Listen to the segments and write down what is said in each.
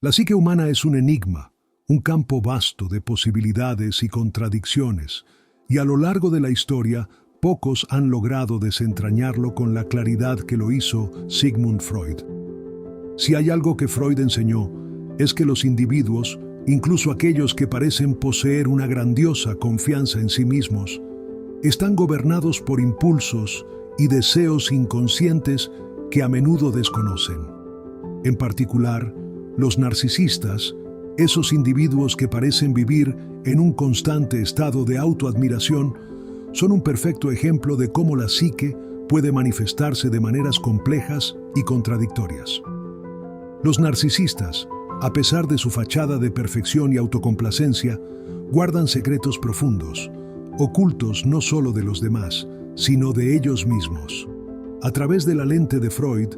La psique humana es un enigma, un campo vasto de posibilidades y contradicciones, y a lo largo de la historia, pocos han logrado desentrañarlo con la claridad que lo hizo Sigmund Freud. Si hay algo que Freud enseñó, es que los individuos, incluso aquellos que parecen poseer una grandiosa confianza en sí mismos, están gobernados por impulsos y deseos inconscientes que a menudo desconocen. En particular, los narcisistas, esos individuos que parecen vivir en un constante estado de autoadmiración, son un perfecto ejemplo de cómo la psique puede manifestarse de maneras complejas y contradictorias. Los narcisistas, a pesar de su fachada de perfección y autocomplacencia, guardan secretos profundos, ocultos no solo de los demás, sino de ellos mismos. A través de la lente de Freud,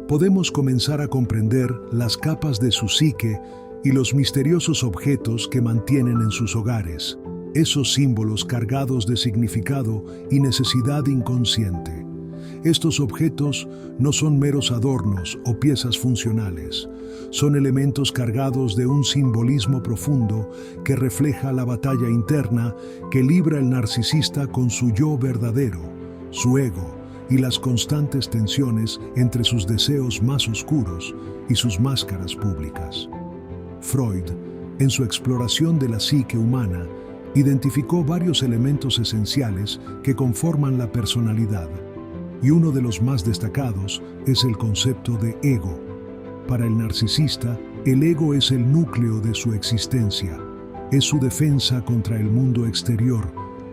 podemos comenzar a comprender las capas de su psique y los misteriosos objetos que mantienen en sus hogares, esos símbolos cargados de significado y necesidad inconsciente. Estos objetos no son meros adornos o piezas funcionales, son elementos cargados de un simbolismo profundo que refleja la batalla interna que libra el narcisista con su yo verdadero, su ego, y las constantes tensiones entre sus deseos más oscuros y sus máscaras públicas. Freud, en su exploración de la psique humana, identificó varios elementos esenciales que conforman la personalidad, y uno de los más destacados es el concepto de ego. Para el narcisista, el ego es el núcleo de su existencia, es su defensa contra el mundo exterior,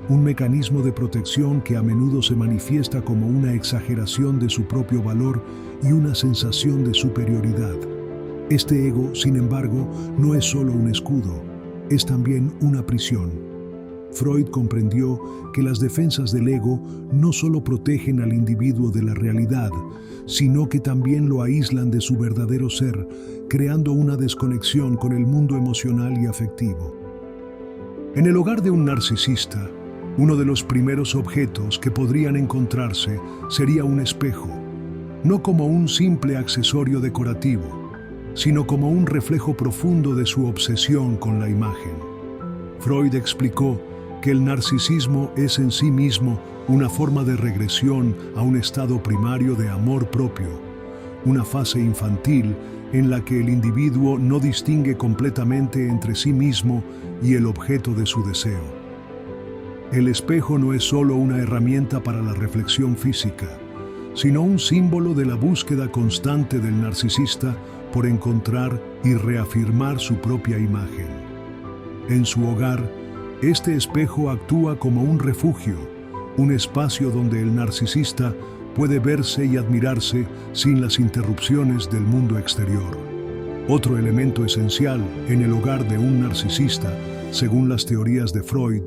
un mecanismo de protección que a menudo se manifiesta como una exageración de su propio valor y una sensación de superioridad. Este ego, sin embargo, no es solo un escudo, es también una prisión. Freud comprendió que las defensas del ego no solo protegen al individuo de la realidad, sino que también lo aíslan de su verdadero ser, creando una desconexión con el mundo emocional y afectivo. En el hogar de un narcisista, uno de los primeros objetos que podrían encontrarse sería un espejo, no como un simple accesorio decorativo, sino como un reflejo profundo de su obsesión con la imagen. Freud explicó que el narcisismo es en sí mismo una forma de regresión a un estado primario de amor propio, una fase infantil en la que el individuo no distingue completamente entre sí mismo y el objeto de su deseo. El espejo no es solo una herramienta para la reflexión física, sino un símbolo de la búsqueda constante del narcisista por encontrar y reafirmar su propia imagen. En su hogar, este espejo actúa como un refugio, un espacio donde el narcisista puede verse y admirarse sin las interrupciones del mundo exterior. Otro elemento esencial en el hogar de un narcisista, según las teorías de Freud,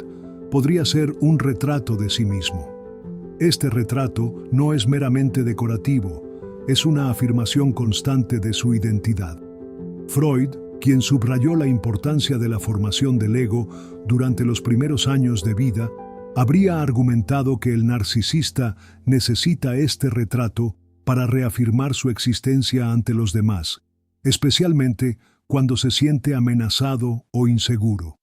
podría ser un retrato de sí mismo. Este retrato no es meramente decorativo, es una afirmación constante de su identidad. Freud, quien subrayó la importancia de la formación del ego durante los primeros años de vida, habría argumentado que el narcisista necesita este retrato para reafirmar su existencia ante los demás, especialmente cuando se siente amenazado o inseguro.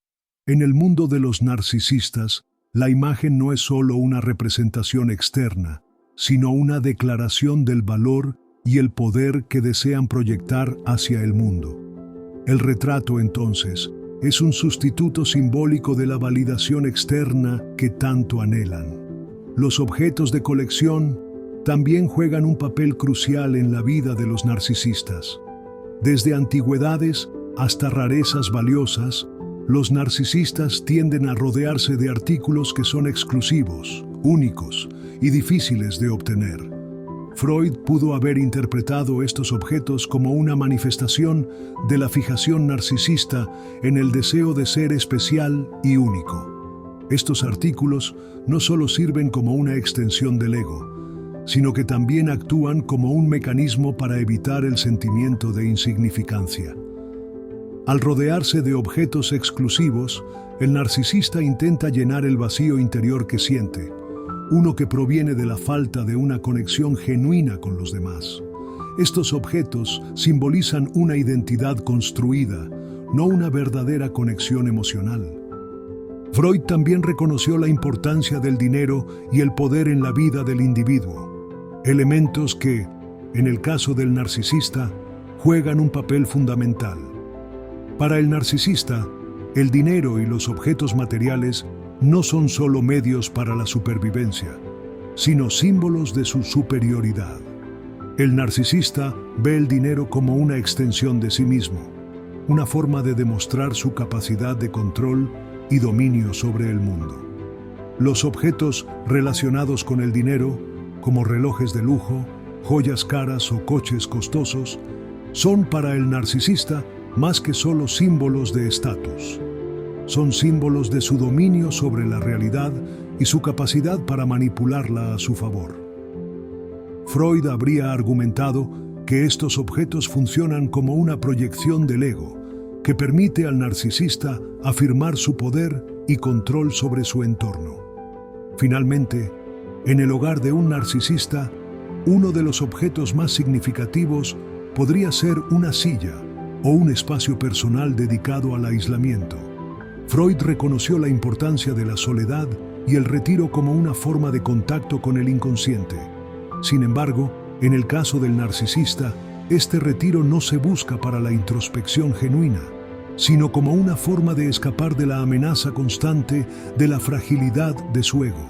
En el mundo de los narcisistas, la imagen no es solo una representación externa, sino una declaración del valor y el poder que desean proyectar hacia el mundo. El retrato, entonces, es un sustituto simbólico de la validación externa que tanto anhelan. Los objetos de colección también juegan un papel crucial en la vida de los narcisistas. Desde antigüedades hasta rarezas valiosas, los narcisistas tienden a rodearse de artículos que son exclusivos, únicos y difíciles de obtener. Freud pudo haber interpretado estos objetos como una manifestación de la fijación narcisista en el deseo de ser especial y único. Estos artículos no solo sirven como una extensión del ego, sino que también actúan como un mecanismo para evitar el sentimiento de insignificancia. Al rodearse de objetos exclusivos, el narcisista intenta llenar el vacío interior que siente, uno que proviene de la falta de una conexión genuina con los demás. Estos objetos simbolizan una identidad construida, no una verdadera conexión emocional. Freud también reconoció la importancia del dinero y el poder en la vida del individuo, elementos que, en el caso del narcisista, juegan un papel fundamental. Para el narcisista, el dinero y los objetos materiales no son solo medios para la supervivencia, sino símbolos de su superioridad. El narcisista ve el dinero como una extensión de sí mismo, una forma de demostrar su capacidad de control y dominio sobre el mundo. Los objetos relacionados con el dinero, como relojes de lujo, joyas caras o coches costosos, son para el narcisista más que solo símbolos de estatus. Son símbolos de su dominio sobre la realidad y su capacidad para manipularla a su favor. Freud habría argumentado que estos objetos funcionan como una proyección del ego, que permite al narcisista afirmar su poder y control sobre su entorno. Finalmente, en el hogar de un narcisista, uno de los objetos más significativos podría ser una silla o un espacio personal dedicado al aislamiento. Freud reconoció la importancia de la soledad y el retiro como una forma de contacto con el inconsciente. Sin embargo, en el caso del narcisista, este retiro no se busca para la introspección genuina, sino como una forma de escapar de la amenaza constante de la fragilidad de su ego.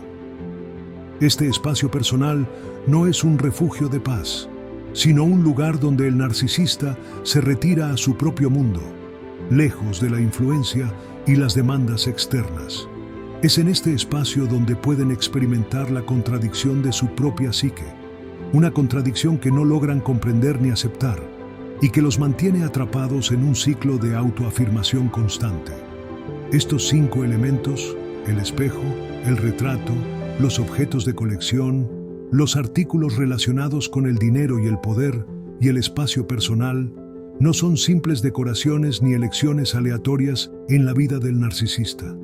Este espacio personal no es un refugio de paz, sino un lugar donde el narcisista se retira a su propio mundo, lejos de la influencia y las demandas externas. Es en este espacio donde pueden experimentar la contradicción de su propia psique, una contradicción que no logran comprender ni aceptar, y que los mantiene atrapados en un ciclo de autoafirmación constante. Estos 5 elementos, el espejo, el retrato, los objetos de colección, los artículos relacionados con el dinero y el poder, y el espacio personal, no son simples decoraciones ni elecciones aleatorias en la vida del narcisista.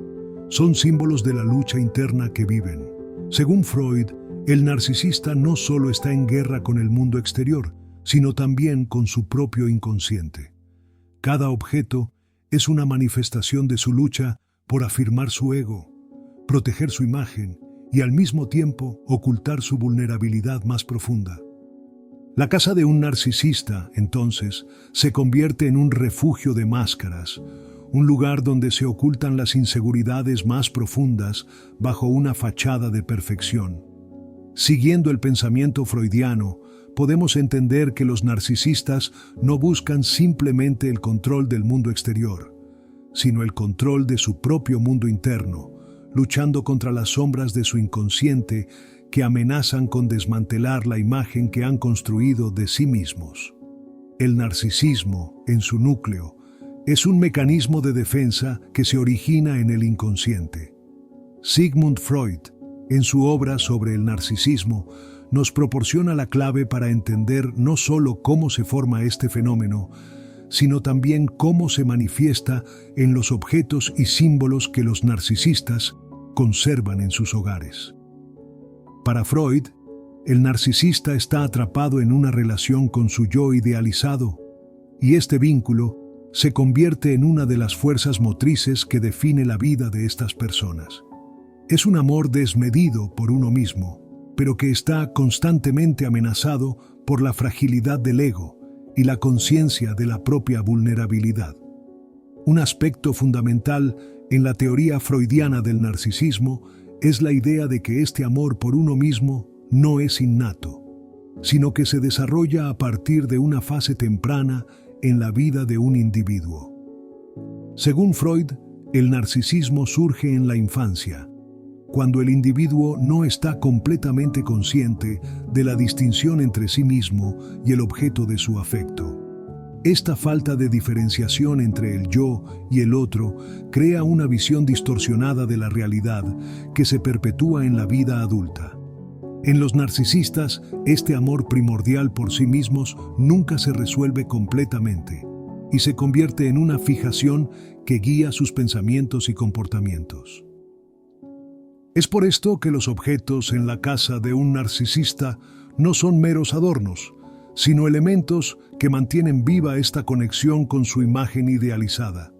Son símbolos de la lucha interna que viven. Según Freud, el narcisista no solo está en guerra con el mundo exterior, sino también con su propio inconsciente. Cada objeto es una manifestación de su lucha por afirmar su ego, proteger su imagen y al mismo tiempo ocultar su vulnerabilidad más profunda. La casa de un narcisista, entonces, se convierte en un refugio de máscaras, un lugar donde se ocultan las inseguridades más profundas bajo una fachada de perfección. Siguiendo el pensamiento freudiano, podemos entender que los narcisistas no buscan simplemente el control del mundo exterior, sino el control de su propio mundo interno, luchando contra las sombras de su inconsciente que amenazan con desmantelar la imagen que han construido de sí mismos. El narcisismo, en su núcleo, es un mecanismo de defensa que se origina en el inconsciente. Sigmund Freud, en su obra sobre el narcisismo, nos proporciona la clave para entender no solo cómo se forma este fenómeno, sino también cómo se manifiesta en los objetos y símbolos que los narcisistas conservan en sus hogares. Para Freud, el narcisista está atrapado en una relación con su yo idealizado, y este vínculo se convierte en una de las fuerzas motrices que define la vida de estas personas. Es un amor desmedido por uno mismo, pero que está constantemente amenazado por la fragilidad del ego y la conciencia de la propia vulnerabilidad. Un aspecto fundamental en la teoría freudiana del narcisismo es la idea de que este amor por uno mismo no es innato, sino que se desarrolla a partir de una fase temprana en la vida de un individuo. Según Freud, el narcisismo surge en la infancia, cuando el individuo no está completamente consciente de la distinción entre sí mismo y el objeto de su afecto. Esta falta de diferenciación entre el yo y el otro crea una visión distorsionada de la realidad que se perpetúa en la vida adulta. En los narcisistas, este amor primordial por sí mismos nunca se resuelve completamente y se convierte en una fijación que guía sus pensamientos y comportamientos. Es por esto que los objetos en la casa de un narcisista no son meros adornos, sino elementos que mantienen viva esta conexión con su imagen idealizada.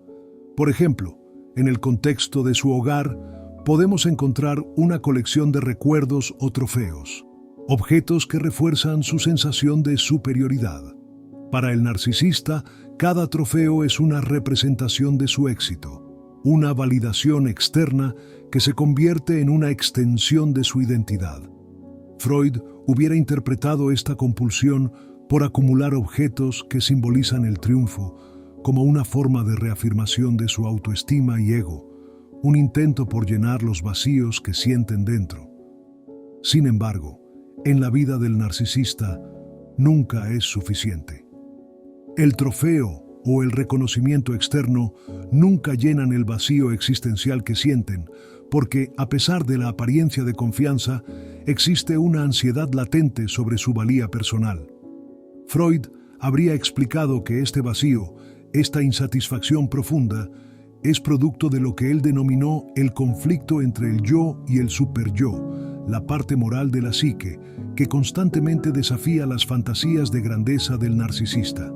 Por ejemplo, en el contexto de su hogar, podemos encontrar una colección de recuerdos o trofeos, objetos que refuerzan su sensación de superioridad. Para el narcisista, cada trofeo es una representación de su éxito, una validación externa que se convierte en una extensión de su identidad. Freud hubiera interpretado esta compulsión por acumular objetos que simbolizan el triunfo como una forma de reafirmación de su autoestima y ego, un intento por llenar los vacíos que sienten dentro. Sin embargo, en la vida del narcisista nunca es suficiente. El trofeo o el reconocimiento externo nunca llenan el vacío existencial que sienten, porque, a pesar de la apariencia de confianza, existe una ansiedad latente sobre su valía personal. Freud habría explicado que este vacío, esta insatisfacción profunda, es producto de lo que él denominó el conflicto entre el yo y el superyo, la parte moral de la psique, que constantemente desafía las fantasías de grandeza del narcisista.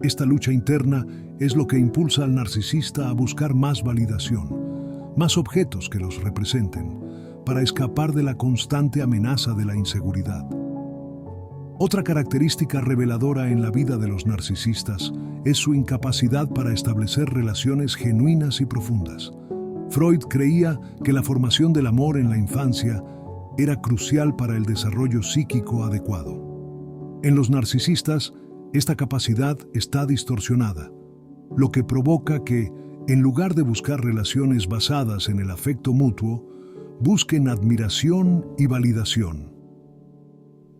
Esta lucha interna es lo que impulsa al narcisista a buscar más validación, más objetos que los representen, para escapar de la constante amenaza de la inseguridad. Otra característica reveladora en la vida de los narcisistas es su incapacidad para establecer relaciones genuinas y profundas. Freud creía que la formación del amor en la infancia era crucial para el desarrollo psíquico adecuado. En los narcisistas, esta capacidad está distorsionada, lo que provoca que, en lugar de buscar relaciones basadas en el afecto mutuo, busquen admiración y validación.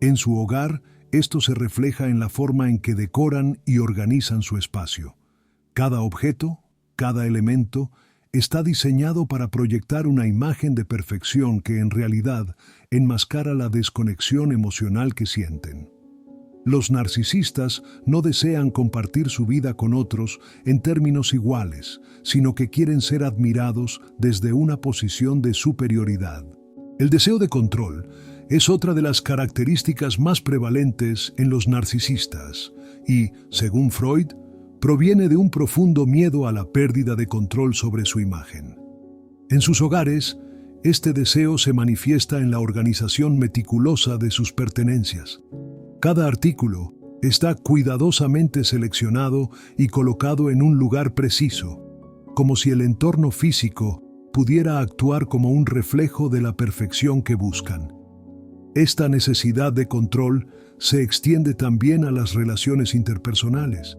En su hogar, esto se refleja en la forma en que decoran y organizan su espacio. Cada objeto, cada elemento, está diseñado para proyectar una imagen de perfección que en realidad enmascara la desconexión emocional que sienten. Los narcisistas no desean compartir su vida con otros en términos iguales, sino que quieren ser admirados desde una posición de superioridad. El deseo de control es otra de las características más prevalentes en los narcisistas y, según Freud, proviene de un profundo miedo a la pérdida de control sobre su imagen. En sus hogares, este deseo se manifiesta en la organización meticulosa de sus pertenencias. Cada artículo está cuidadosamente seleccionado y colocado en un lugar preciso, como si el entorno físico pudiera actuar como un reflejo de la perfección que buscan. Esta necesidad de control se extiende también a las relaciones interpersonales,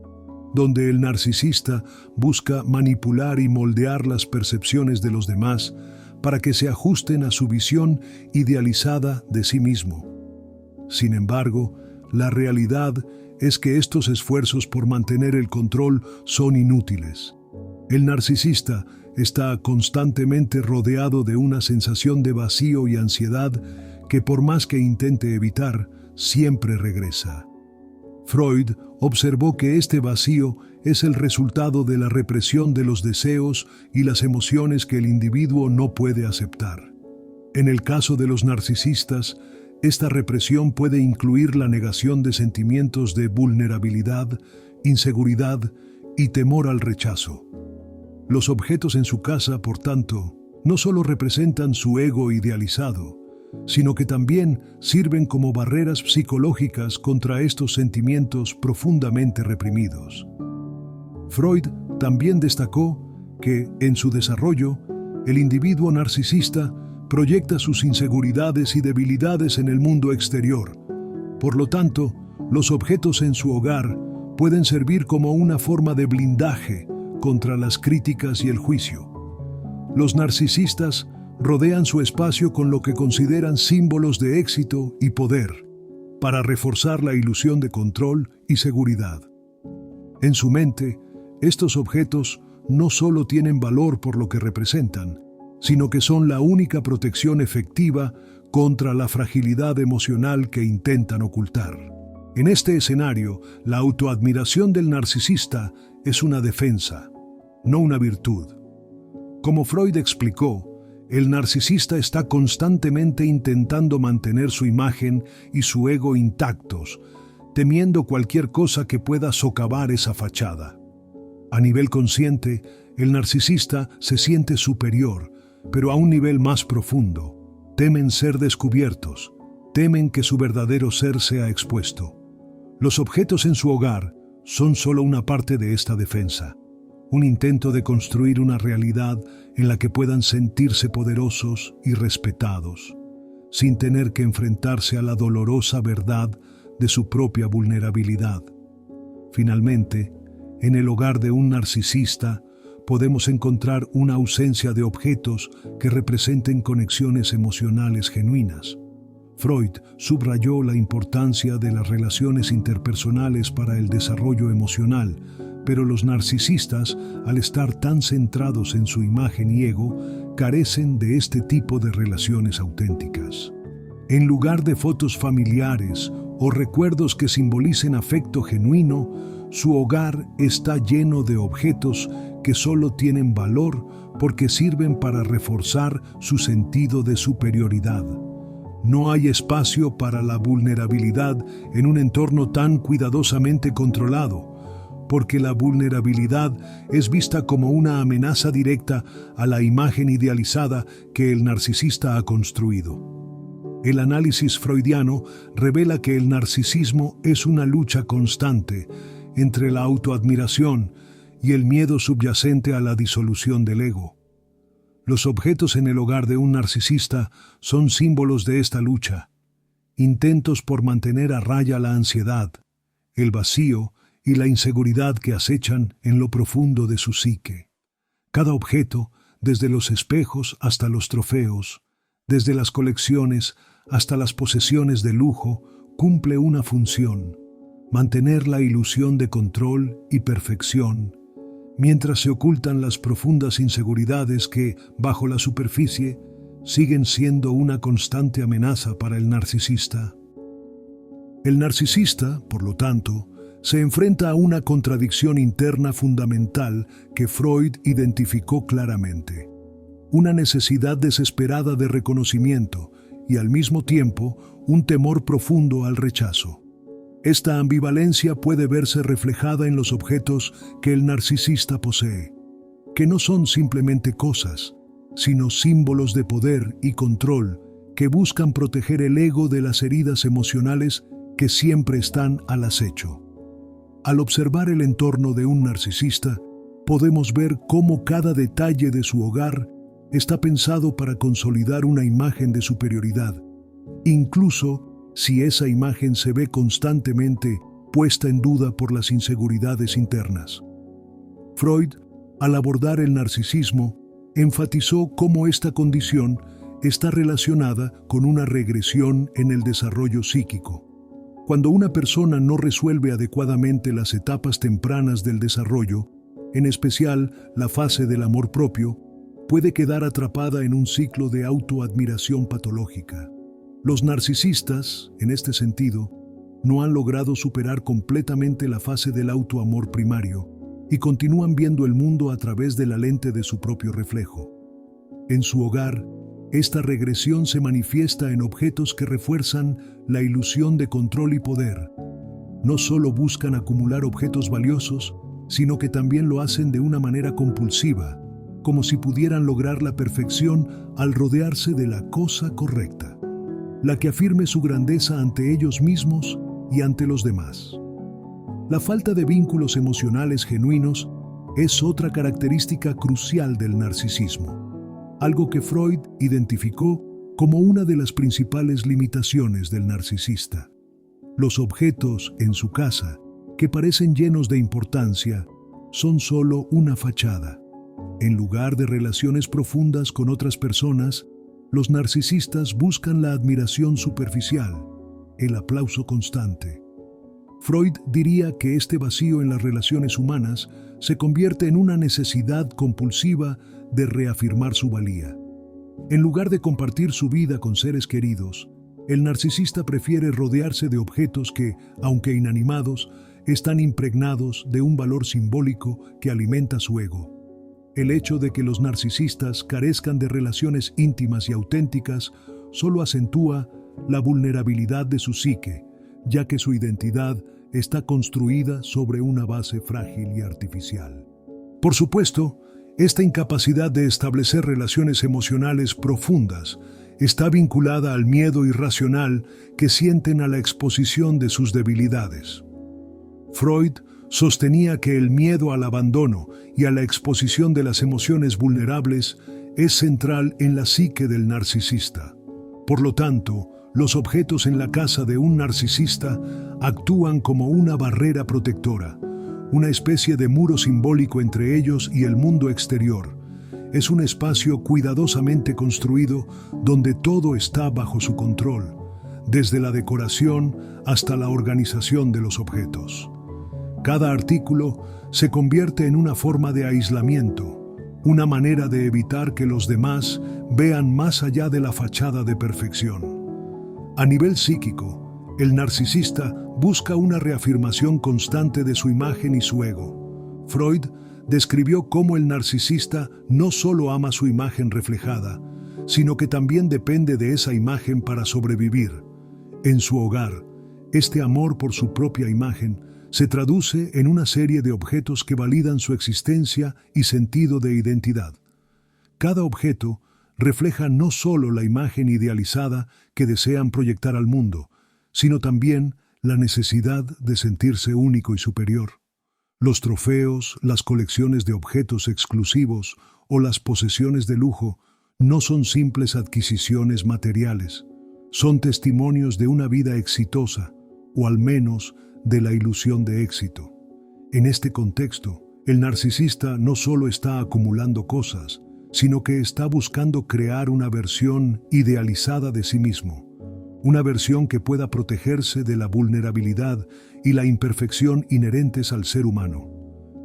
donde el narcisista busca manipular y moldear las percepciones de los demás para que se ajusten a su visión idealizada de sí mismo. Sin embargo, la realidad es que estos esfuerzos por mantener el control son inútiles. El narcisista está constantemente rodeado de una sensación de vacío y ansiedad que, por más que intente evitar, siempre regresa. Freud observó que este vacío es el resultado de la represión de los deseos y las emociones que el individuo no puede aceptar. En el caso de los narcisistas, esta represión puede incluir la negación de sentimientos de vulnerabilidad, inseguridad y temor al rechazo. Los objetos en su casa, por tanto, no solo representan su ego idealizado, sino que también sirven como barreras psicológicas contra estos sentimientos profundamente reprimidos. Freud también destacó que, en su desarrollo, el individuo narcisista proyecta sus inseguridades y debilidades en el mundo exterior. Por lo tanto, los objetos en su hogar pueden servir como una forma de blindaje contra las críticas y el juicio. Los narcisistas rodean su espacio con lo que consideran símbolos de éxito y poder, para reforzar la ilusión de control y seguridad. En su mente, estos objetos no solo tienen valor por lo que representan, sino que son la única protección efectiva contra la fragilidad emocional que intentan ocultar. En este escenario, la autoadmiración del narcisista es una defensa, no una virtud. Como Freud explicó, el narcisista está constantemente intentando mantener su imagen y su ego intactos, temiendo cualquier cosa que pueda socavar esa fachada. A nivel consciente, el narcisista se siente superior, pero a un nivel más profundo. Temen ser descubiertos, temen que su verdadero ser sea expuesto. Los objetos en su hogar son solo una parte de esta defensa, un intento de construir una realidad en la que puedan sentirse poderosos y respetados, sin tener que enfrentarse a la dolorosa verdad de su propia vulnerabilidad. Finalmente, en el hogar de un narcisista, podemos encontrar una ausencia de objetos que representen conexiones emocionales genuinas. Freud subrayó la importancia de las relaciones interpersonales para el desarrollo emocional, pero los narcisistas, al estar tan centrados en su imagen y ego, carecen de este tipo de relaciones auténticas. En lugar de fotos familiares o recuerdos que simbolicen afecto genuino, su hogar está lleno de objetos que solo tienen valor porque sirven para reforzar su sentido de superioridad. No hay espacio para la vulnerabilidad en un entorno tan cuidadosamente controlado, porque la vulnerabilidad es vista como una amenaza directa a la imagen idealizada que el narcisista ha construido. El análisis freudiano revela que el narcisismo es una lucha constante entre la autoadmiración y el miedo subyacente a la disolución del ego. Los objetos en el hogar de un narcisista son símbolos de esta lucha, intentos por mantener a raya la ansiedad, el vacío y la inseguridad que acechan en lo profundo de su psique. Cada objeto, desde los espejos hasta los trofeos, desde las colecciones hasta las posesiones de lujo, cumple una función: mantener la ilusión de control y perfección, mientras se ocultan las profundas inseguridades que, bajo la superficie, siguen siendo una constante amenaza para el narcisista. El narcisista, por lo tanto, se enfrenta a una contradicción interna fundamental que Freud identificó claramente: una necesidad desesperada de reconocimiento y, al mismo tiempo, un temor profundo al rechazo. Esta ambivalencia puede verse reflejada en los objetos que el narcisista posee, que no son simplemente cosas, sino símbolos de poder y control que buscan proteger el ego de las heridas emocionales que siempre están al acecho. Al observar el entorno de un narcisista, podemos ver cómo cada detalle de su hogar está pensado para consolidar una imagen de superioridad, incluso si esa imagen se ve constantemente puesta en duda por las inseguridades internas. Freud, al abordar el narcisismo, enfatizó cómo esta condición está relacionada con una regresión en el desarrollo psíquico. Cuando una persona no resuelve adecuadamente las etapas tempranas del desarrollo, en especial la fase del amor propio, puede quedar atrapada en un ciclo de autoadmiración patológica. Los narcisistas, en este sentido, no han logrado superar completamente la fase del autoamor primario y continúan viendo el mundo a través de la lente de su propio reflejo. En su hogar, esta regresión se manifiesta en objetos que refuerzan la ilusión de control y poder. No solo buscan acumular objetos valiosos, sino que también lo hacen de una manera compulsiva, como si pudieran lograr la perfección al rodearse de la cosa correcta, la que afirme su grandeza ante ellos mismos y ante los demás. La falta de vínculos emocionales genuinos es otra característica crucial del narcisismo, algo que Freud identificó como una de las principales limitaciones del narcisista. Los objetos en su casa, que parecen llenos de importancia, son solo una fachada. En lugar de relaciones profundas con otras personas, los narcisistas buscan la admiración superficial, el aplauso constante. Freud diría que este vacío en las relaciones humanas se convierte en una necesidad compulsiva de reafirmar su valía. En lugar de compartir su vida con seres queridos, el narcisista prefiere rodearse de objetos que, aunque inanimados, están impregnados de un valor simbólico que alimenta su ego. El hecho de que los narcisistas carezcan de relaciones íntimas y auténticas solo acentúa la vulnerabilidad de su psique, ya que su identidad está construida sobre una base frágil y artificial. Por supuesto, esta incapacidad de establecer relaciones emocionales profundas está vinculada al miedo irracional que sienten a la exposición de sus debilidades. Freud sostenía que el miedo al abandono y a la exposición de las emociones vulnerables es central en la psique del narcisista. Por lo tanto, los objetos en la casa de un narcisista actúan como una barrera protectora, una especie de muro simbólico entre ellos y el mundo exterior. Es un espacio cuidadosamente construido donde todo está bajo su control, desde la decoración hasta la organización de los objetos. Cada artículo se convierte en una forma de aislamiento, una manera de evitar que los demás vean más allá de la fachada de perfección. A nivel psíquico, el narcisista busca una reafirmación constante de su imagen y su ego. Freud describió cómo el narcisista no solo ama su imagen reflejada, sino que también depende de esa imagen para sobrevivir. En su hogar, este amor por su propia imagen se traduce en una serie de objetos que validan su existencia y sentido de identidad. Cada objeto refleja no solo la imagen idealizada que desean proyectar al mundo, sino también la necesidad de sentirse único y superior. Los trofeos, las colecciones de objetos exclusivos o las posesiones de lujo no son simples adquisiciones materiales, son testimonios de una vida exitosa, o al menos de la ilusión de éxito. En este contexto, el narcisista no solo está acumulando cosas, sino que está buscando crear una versión idealizada de sí mismo, una versión que pueda protegerse de la vulnerabilidad y la imperfección inherentes al ser humano.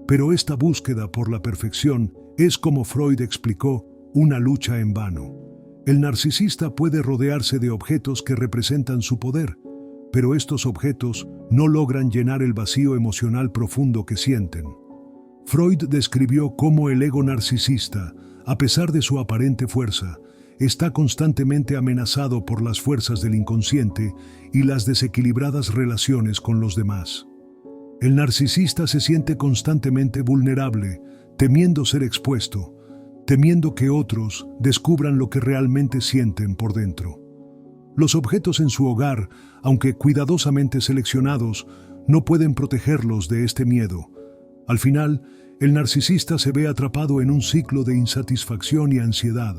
Pero esta búsqueda por la perfección es, como Freud explicó, una lucha en vano. El narcisista puede rodearse de objetos que representan su poder, pero estos objetos no logran llenar el vacío emocional profundo que sienten. Freud describió cómo el ego narcisista, a pesar de su aparente fuerza, está constantemente amenazado por las fuerzas del inconsciente y las desequilibradas relaciones con los demás. El narcisista se siente constantemente vulnerable, temiendo ser expuesto, temiendo que otros descubran lo que realmente sienten por dentro. Los objetos en su hogar, aunque cuidadosamente seleccionados, no pueden protegerlos de este miedo. Al final, el narcisista se ve atrapado en un ciclo de insatisfacción y ansiedad,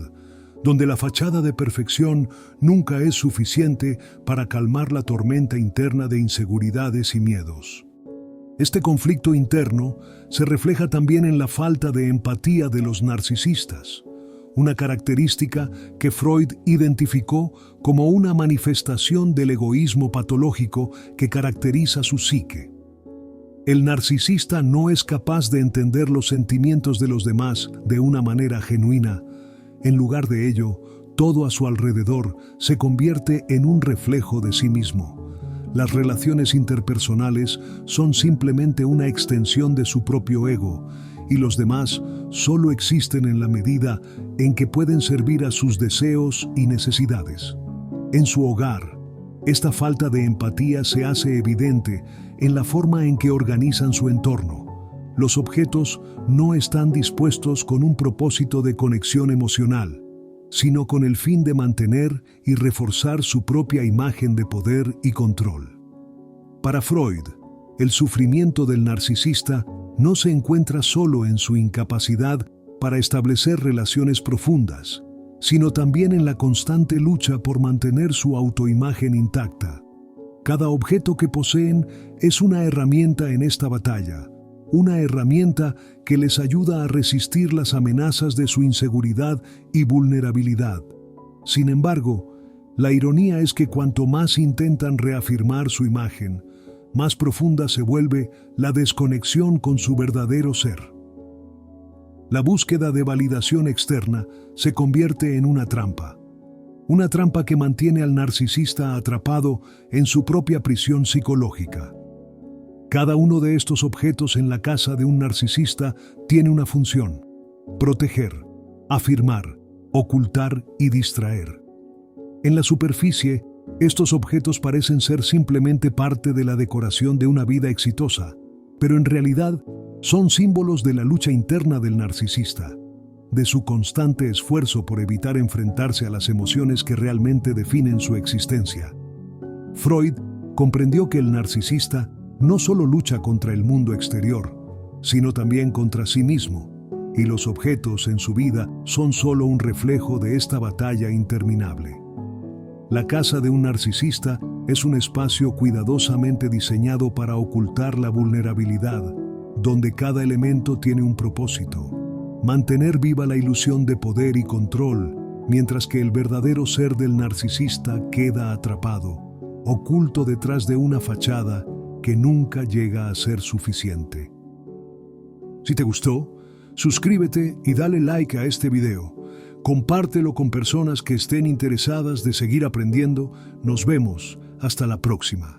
donde la fachada de perfección nunca es suficiente para calmar la tormenta interna de inseguridades y miedos. Este conflicto interno se refleja también en la falta de empatía de los narcisistas, una característica que Freud identificó como una manifestación del egoísmo patológico que caracteriza su psique. El narcisista no es capaz de entender los sentimientos de los demás de una manera genuina. En lugar de ello, todo a su alrededor se convierte en un reflejo de sí mismo. Las relaciones interpersonales son simplemente una extensión de su propio ego, y los demás solo existen en la medida en que pueden servir a sus deseos y necesidades. En su hogar, esta falta de empatía se hace evidente en la forma en que organizan su entorno. Los objetos no están dispuestos con un propósito de conexión emocional, sino con el fin de mantener y reforzar su propia imagen de poder y control. Para Freud, el sufrimiento del narcisista no se encuentra solo en su incapacidad para establecer relaciones profundas, sino también en la constante lucha por mantener su autoimagen intacta. Cada objeto que poseen es una herramienta en esta batalla, una herramienta que les ayuda a resistir las amenazas de su inseguridad y vulnerabilidad. Sin embargo, la ironía es que cuanto más intentan reafirmar su imagen, más profunda se vuelve la desconexión con su verdadero ser. La búsqueda de validación externa se convierte en una trampa que mantiene al narcisista atrapado en su propia prisión psicológica. Cada uno de estos objetos en la casa de un narcisista tiene una función: proteger, afirmar, ocultar y distraer. En la superficie, Estos objetos parecen ser simplemente parte de la decoración de una vida exitosa, pero en realidad son símbolos de la lucha interna del narcisista, de su constante esfuerzo por evitar enfrentarse a las emociones que realmente definen su existencia. Freud comprendió que el narcisista no solo lucha contra el mundo exterior, sino también contra sí mismo, y los objetos en su vida son solo un reflejo de esta batalla interminable. La casa de un narcisista es un espacio cuidadosamente diseñado para ocultar la vulnerabilidad, donde cada elemento tiene un propósito: mantener viva la ilusión de poder y control, mientras que el verdadero ser del narcisista queda atrapado, oculto detrás de una fachada que nunca llega a ser suficiente. Si te gustó, suscríbete y dale like a este video. Compártelo con personas que estén interesadas de seguir aprendiendo. Nos vemos. Hasta la próxima.